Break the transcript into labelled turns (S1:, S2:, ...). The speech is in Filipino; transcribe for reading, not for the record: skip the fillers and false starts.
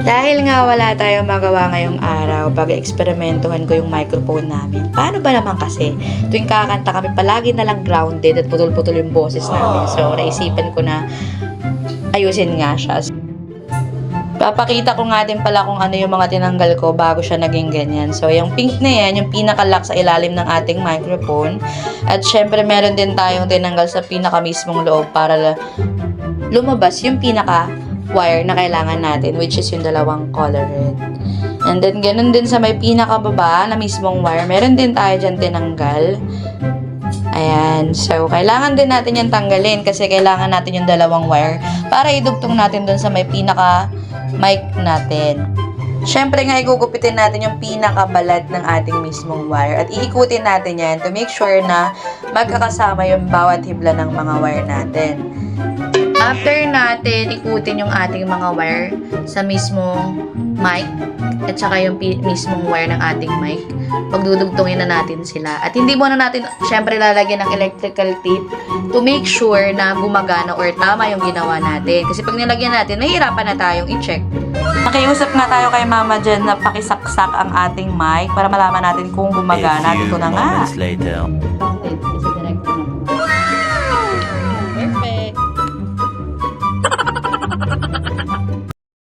S1: Dahil nga wala tayong magawa ngayong araw, pag-eksperimentuhan ko yung microphone namin. Paano ba naman kasi? Tuwing kakanta kami, palagi na lang grounded at putol-putol yung boses namin. So, naisipan ko na ayusin nga siya. Papakita ko nga din pala kung ano yung mga tinanggal ko bago siya naging ganyan. So, yung pink na yan, yung pinaka-lock sa ilalim ng ating microphone. At syempre, meron din tayong tinanggal sa pinaka-mismong loob para lumabas yung pinaka-wire na kailangan natin, which is yung dalawang color red. And then, ganun din sa may pinaka-baba na mismong wire. Meron din tayo dyan tinanggal. Ayan. So, kailangan din natin yung tanggalin kasi kailangan natin yung dalawang wire para idugtong natin dun sa may pinaka-mic natin. Siyempre nga, igugupitin natin yung pinakabalad ng ating mismong wire at iikutin natin yan to make sure na magkakasama yung bawat hibla ng mga wire natin. After natin ikutin yung ating mga wire sa mismong mic at saka yung mismong wire ng ating mic, pagdudugtungin na natin sila. At hindi muna natin syempre lalagyan ng electrical tape to make sure na gumagana or tama yung ginawa natin. Kasi pag nilagyan natin, mahirapan na tayong i-check. Nakiusap nga tayo kay Mama Jen na pakisaksak ang ating mic para malaman natin kung gumagana. Dito na nga.